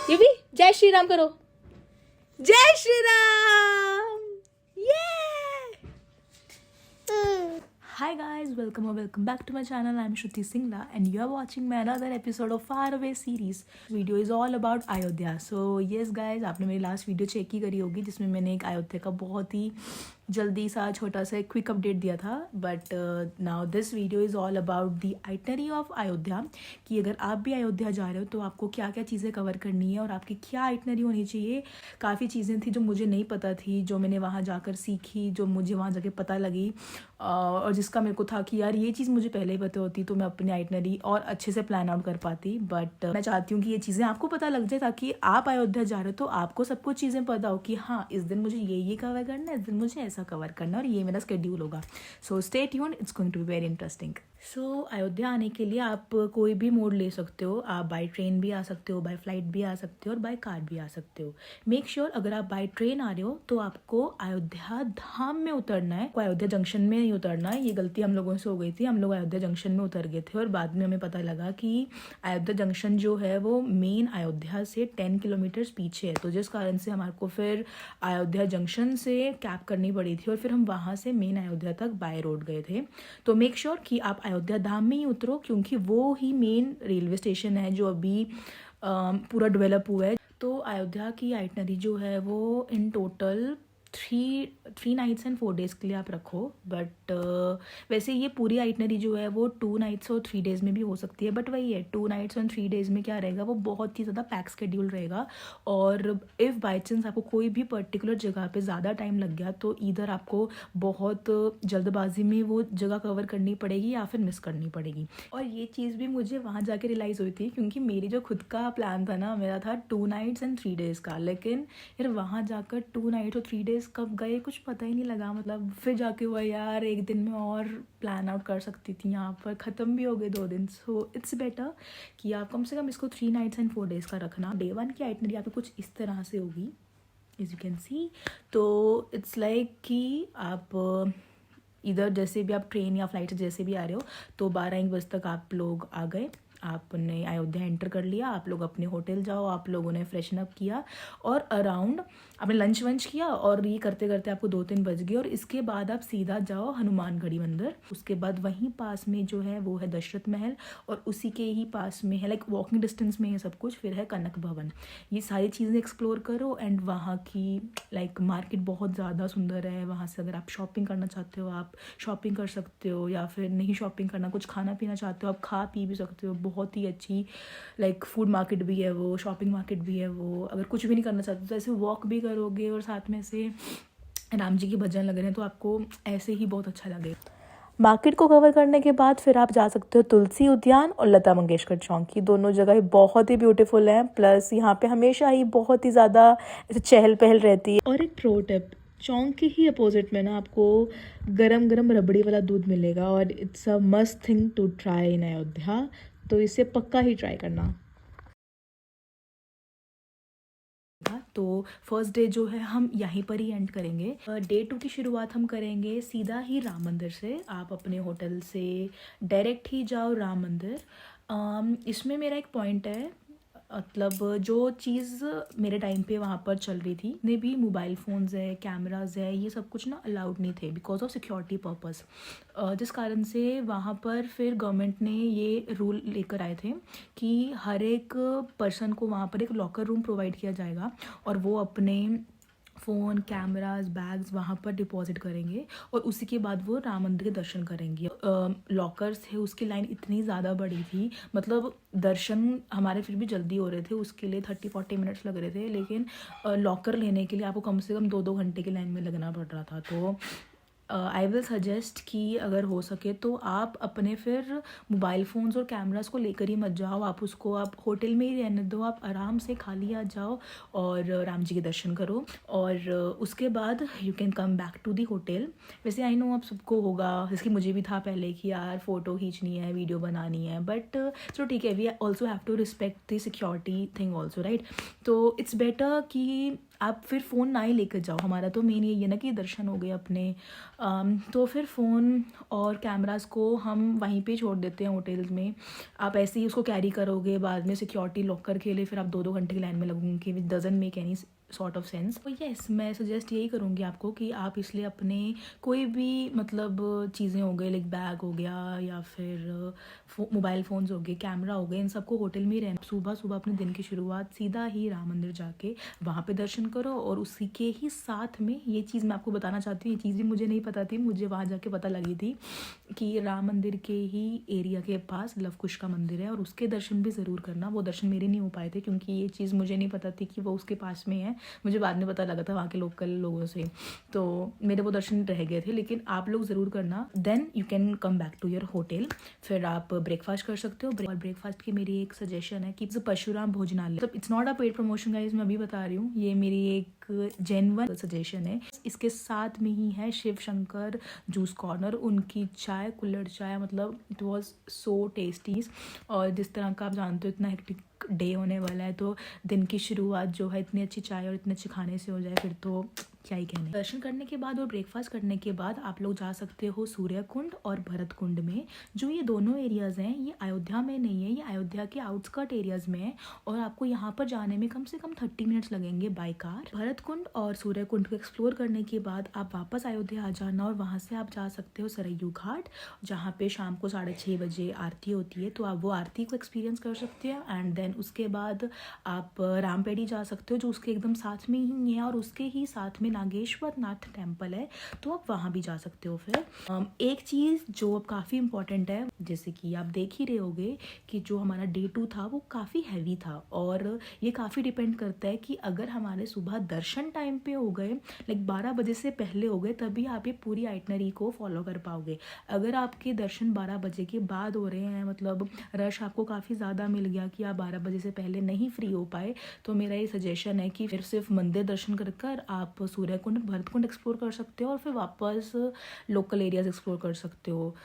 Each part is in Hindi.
ये भी जय श्री राम करो। जय Shri Ram. Hi guys, welcome or welcome back to my channel. I'm Shruti Singla and you are watching my another episode of Far Away series. Video is all about Ayodhya. So yes guys, आपने मेरी लास्ट वीडियो चेक ही करी होगी जिसमें मैंने एक अयोध्या का बहुत ही जल्दी सा छोटा सा एक क्विक अपडेट दिया था. But now this video is all about the itinerary of Ayodhya, कि अगर आप भी अयोध्या जा रहे हो तो आपको क्या क्या चीज़ें कवर करनी है और आपकी क्या आइटनरी होनी चाहिए. काफ़ी चीज़ें थी जो मुझे नहीं पता थी, जो मैंने वहाँ जाकर सीखी, जो मुझे वहाँ जाके पता लगी, और जिसका मेरे को था कि यार ये चीज़ मुझे पहले ही पता होती तो मैं अपनी आइटनरी और अच्छे से प्लान आउट कर पाती. बट मैं चाहती हूँ कि ये चीज़ें आपको पता लग जाए ताकि आप अयोध्या जा रहे हो तो आपको सब कुछ चीज़ें पता हो कि हाँ इस दिन मुझे ये कवर करना है, इस दिन मुझे ऐसा कवर करना है और ये मेरा शेड्यूल होगा. So stay tuned, it's going to be very interesting. So Ayodhya आने के लिए आप कोई भी मोड ले सकते हो. आप बाय ट्रेन भी आ सकते हो, बाय फ्लाइट भी आ सकते हो और बाय कार भी आ सकते हो. मेक श्योर अगर आप बाय ट्रेन आ रहे हो तो आपको अयोध्या धाम में उतरना है, कोई अयोध्या जंक्शन में नहीं उतरना है. ये गलती हम लोगों से हो गई थी, हम लोग अयोध्या जंक्शन में उतर गए थे और बाद में हमें पता लगा कि अयोध्या जंक्शन जो है वो मेन अयोध्या से 10 किलोमीटर्स पीछे है. तो जिस कारण से हमारे को फिर अयोध्या जंक्शन से कैब करनी पड़ी थी और फिर हम वहाँ से मेन अयोध्या तक बाय रोड गए थे. तो मेक श्योर कि आप अयोध्या धाम में ही उतरो क्योंकि वो ही मेन रेलवे स्टेशन है जो अभी पूरा डेवलप हुआ है. तो अयोध्या की आइटनरी जो है वो in total three nights and 4 days के लिए आप रखो. बट वैसे ये पूरी आइटनरी जो है वो 2 नाइट्स और 3 डेज़ में भी हो सकती है. बट वही है, 2 नाइट्स और 3 डेज़ में क्या रहेगा, वो बहुत ही ज़्यादा पैक स्केड्यूल रहेगा. और इफ़ बाई चांस आपको कोई भी पर्टिकुलर जगह पे ज़्यादा टाइम लग गया तो इधर आपको बहुत जल्दबाजी में वो जगह कवर करनी पड़ेगी या फिर मिस करनी पड़ेगी. और ये चीज़ भी मुझे वहाँ जाके रियलाइज़ हुई थी क्योंकि मेरी जो खुद का प्लान था ना, मेरा था 2 नाइट्स एंड 3 डेज़ का. लेकिन यार वहाँ जाकर 2 नाइट्स और 3 डेज़ कब गए कुछ पता ही नहीं लगा. मतलब फिर जाके हुआ यार एक दिन में और प्लान आउट कर सकती थी, यहाँ पर ख़त्म भी हो गए 2 दिन. सो इट्स बेटर कि आप कम से कम इसको 3 नाइट्स एंड 4 डेज़ का रखना. डे 1 की आइटनरी आपकी कुछ इस तरह से होगी एज यू कैन सी. तो इट्स लाइक कि आप इधर जैसे भी आप ट्रेन या फ्लाइट से जैसे भी आ रहे हो तो 12-1 बजे तक आप लोग आ गए, आपने अयोध्या एंटर कर लिया, आप लोग अपने होटल जाओ, आप लोगों ने फ्रेशन अप किया और अराउंड आपने लंच वंच किया और ये करते करते आपको 2-3 बज गए. और इसके बाद आप सीधा जाओ हनुमानगढ़ी मंदिर. उसके बाद वहीं पास में जो है वो है दशरथ महल और उसी के ही पास में है, लाइक वॉकिंग डिस्टेंस में है सब कुछ, फिर है कनक भवन. ये सारी चीज़ें एक्सप्लोर करो. एंड वहाँ की लाइक मार्केट बहुत ज़्यादा सुंदर है. वहाँ से अगर आप शॉपिंग करना चाहते हो आप शॉपिंग कर सकते हो, या फिर नहीं शॉपिंग करना कुछ खाना पीना चाहते हो आप खा पी भी सकते हो. बहुत ही अच्छी लाइक फूड मार्केट भी है वो, शॉपिंग मार्केट भी है वो. अगर कुछ भी नहीं करना चाहते तो ऐसे वॉक भी करोगे और साथ में से राम जी के भजन लग रहे हैं तो आपको ऐसे ही बहुत अच्छा लगेगा. मार्केट को कवर करने के बाद फिर आप जा सकते हो तुलसी उद्यान और लता मंगेशकर चौक. की दोनों जगह बहुत ही ब्यूटीफुल हैं. प्लस यहाँ पे हमेशा ही बहुत ही ज़्यादा ऐसे चहल पहल रहती है. और एक प्रो टिप, चौक के ही अपोजिट में ना आपको गरम गरम रबड़ी वाला दूध मिलेगा और it's a must thing to try in Ayodhya. तो इसे पक्का ही ट्राई करना. तो फर्स्ट डे जो है हम यहीं पर ही एंड करेंगे. डे 2 की शुरुआत हम करेंगे सीधा ही राम मंदिर से. आप अपने होटल से डायरेक्ट ही जाओ राम मंदिर. इसमें मेरा एक पॉइंट है, मतलब जो चीज़ मेरे टाइम पे वहाँ पर चल रही थी, ने भी मोबाइल फ़ोन्स है, कैमराज है, ये सब कुछ ना अलाउड नहीं थे बिकॉज ऑफ सिक्योरिटी पर्पस. जिस कारण से वहाँ पर फिर गवर्नमेंट ने ये रूल लेकर आए थे कि हर एक पर्सन को वहाँ पर एक लॉकर रूम प्रोवाइड किया जाएगा और वो अपने फ़ोन, कैमराज, बैग्स वहाँ पर डिपॉजिट करेंगे और उसी के बाद वो राम मंदिर के दर्शन करेंगे. लॉकर्स थे उसकी लाइन इतनी ज़्यादा बड़ी थी, मतलब दर्शन हमारे फिर भी जल्दी हो रहे थे, उसके लिए 30-40 मिनट्स लग रहे थे. लेकिन लॉकर लेने के लिए आपको कम से कम 2-2 घंटे की लाइन में लगना पड़ रहा था. तो आई विल सजेस्ट कि अगर हो सके तो आप अपने फिर मोबाइल फ़ोन्स और कैमरास को लेकर ही मत जाओ. आप उसको आप होटल में ही रहने दो. आप आराम से खाली आ जाओ और राम जी के दर्शन करो और उसके बाद you can come back to the hotel. वैसे आई नो आप सबको होगा, जैसे मुझे भी था पहले कि यार फ़ोटो खींचनी है, वीडियो बनानी है, बट चलो ठीक है, we also have to respect the security thing also, right. तो इट्स बेटर कि आप फिर फ़ोन ना ही लेकर जाओ। हमारा तो मेन ये है ना कि दर्शन हो गए अपने। तो फिर फ़ोन और कैमरास को हम वहीं पे छोड़ देते हैं होटल्स में। आप ऐसे ही उसको कैरी करोगे, बाद में सिक्योरिटी लॉकर के लिए फिर आप 2-2 घंटे की लाइन में लगोगे, विच doesn't make any sort of sense. तो येस, मैं सजेस्ट यही करूँगी आपको कि आप इसलिए अपने कोई भी मतलब चीज़ें हो गई, लाइक बैग हो गया या फिर मोबाइल फ़ोन्स हो गए, कैमरा हो गए, इन सबको होटल में ही रहना। सुबह सुबह अपने दिन की शुरुआत सीधा ही राम मंदिर जाके वहाँ पे दर्शन करो। और उसी के ही साथ में ये चीज़ मैं आपको बताना चाहती हूँ, ये चीज़ भी मुझे नहीं पता थी, मुझे वहाँ जाके पता लगी थी कि राम मंदिर के ही एरिया के पास लव कुश का मंदिर है, और उसके दर्शन भी ज़रूर करना। वो दर्शन मेरे नहीं हो पाए थे क्योंकि ये चीज़ मुझे नहीं पता थी कि वो उसके पास में है। मुझे बाद में पता लगा था वहाँ के लोकल लोगों से, तो मेरे वो दर्शन रह गए थे। लेकिन आप लोग ज़रूर करना, then you can come back to your hotel. फिर आप ब्रेकफास्ट कर सकते हो। और ब्रेकफास्ट की मेरी एक सजेशन है कि परशुराम भोजनालय, मतलब it's not a paid promotion guys, मैं अभी बता रही हूँ, ये मेरी एक जेन्युइन सजेशन है। इसके साथ में ही है शिव शंकर जूस कॉर्नर, उनकी चाय, कुल्हड़ चाय, मतलब इट वाज सो टेस्टी। और जिस तरह का आप जानते हो इतना हेक्टिक डे होने वाला है, तो दिन की शुरुआत जो है इतनी अच्छी चाय और इतने अच्छे खाने से हो जाए, फिर तो क्या ही कहने। दर्शन करने के बाद और ब्रेकफास्ट करने के बाद आप लोग जा सकते हो सूर्य कुंड और भरत कुंड में। जो ये दोनों एरियाज़ हैं ये अयोध्या में नहीं है, ये अयोध्या के आउटस्कर्ट एरियाज़ में है, और आपको यहाँ पर जाने में कम से कम 30 मिनट्स लगेंगे बाय कार। भरत कुंड और सूर्य कुंड को एक्सप्लोर करने के बाद आप वापस अयोध्या आ जाना, और वहाँ से आप जा सकते हो सरयू घाट, जहाँ पे शाम को 6:30 बजे आरती होती है, तो आप वो आरती को एक्सपीरियंस कर सकते हैं। एंड देन उसके बाद आप रामपेड़ी जा सकते हो, जो उसके एकदम साथ में ही है, और उसके ही साथ में नागेश्वर नाथ टेम्पल है, तो आप वहाँ भी जा सकते हो। फिर एक चीज़ जो अब काफ़ी इंपॉर्टेंट है, जैसे कि आप देख ही रहे होगे कि जो हमारा Day 2 था वो काफ़ी हैवी था, और ये काफ़ी डिपेंड करता है कि अगर हमारे सुबह दर्शन टाइम पे हो गए, लाइक 12 बजे से पहले हो गए, तभी आप ये पूरी आइटनरी को फॉलो कर पाओगे। अगर आपके दर्शन 12 बजे के बाद हो रहे हैं, मतलब रश आपको काफ़ी ज़्यादा मिल गया कि आप 12 बजे से पहले नहीं फ्री हो पाए, तो मेरा ये सजेशन है कि फिर सिर्फ मंदिर दर्शन कर आप सूर्य कुंड, भरत कुंड एक्सप्लोर कर सकते हो, और फिर वापस लोकल एरियाज एक्सप्लोर कर सकते हो।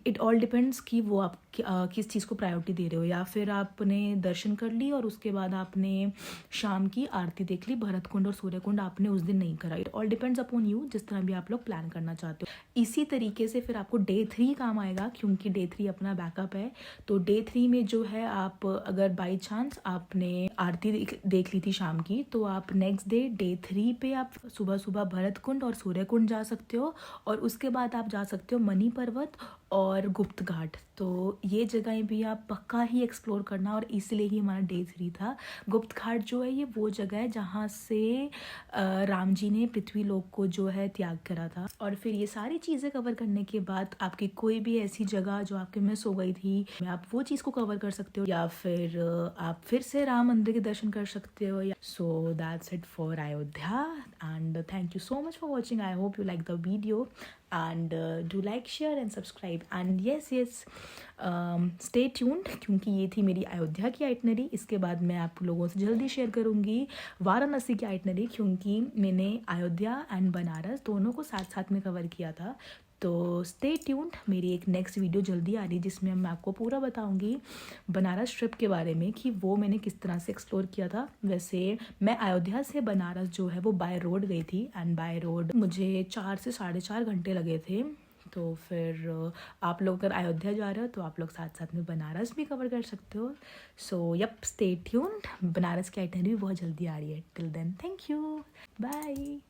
इट ऑल डिपेंड्स कि वो आप किस चीज़ को प्रायोरिटी दे रहे हो, या फिर आपने दर्शन कर ली और उसके बाद आपने शाम की आरती देख ली, भरत कुंड और सूर्य कुंड आपने उस दिन नहीं करा। It all depends upon you, जिस तरह भी आप लोग प्लान करना चाहते हो। इसी तरीके से फिर आपको Day 3 काम आएगा, क्योंकि Day 3 अपना बैकअप है। तो Day 3 में जो है, आप अगर बाई चांस आपने आरती देख ली थी शाम की, तो आप नेक्स्ट डे Day 3 पे आप सुबह सुबह भरत कुंड और सूर्य कुंड जा सकते हो, और उसके बाद आप जा सकते हो मणि पर्वत और गुप्त घाट। तो ये जगहें भी आप पक्का ही एक्सप्लोर करना, और इसलिए ही हमारा Day 3 था। गुप्त घाट जो है ये वो जगह है जहाँ से राम जी ने पृथ्वी लोक को जो है त्याग करा था। और फिर ये सारी चीज़ें कवर करने के बाद आपकी कोई भी ऐसी जगह जो आपके मिस हो गई थी, आप वो चीज़ को कवर कर सकते हो, या फिर आप फिर से राम मंदिर के दर्शन कर सकते हो। So that's it for Ayodhya, and thank you so much for watching. I hope you like the video, and do like, share and subscribe, and yes stay tuned, क्योंकि ये थी मेरी अयोध्या की आइटनरी। इसके बाद मैं आप लोगों से जल्दी शेयर करूँगी वाराणसी की आइटनरी, क्योंकि मैंने अयोध्या एंड बनारस दोनों को साथ साथ में कवर किया था। तो स्टे ट्यून्ड, मेरी एक नेक्स्ट वीडियो जल्दी आ रही है जिसमें मैं आपको पूरा बताऊंगी बनारस ट्रिप के बारे में, कि वो मैंने किस तरह से एक्सप्लोर किया था। वैसे मैं अयोध्या से बनारस जो है वो बाय रोड गई थी, एंड बाय रोड मुझे 4 से 4.5 घंटे लगे थे। तो फिर आप लोग अगर अयोध्या जा रहे हो तो आप लोग साथ साथ में बनारस भी कवर कर सकते हो। So yup, stay tuned, Banaras की आइटनरी बहुत जल्दी आ रही है। Till then, thank you, bye.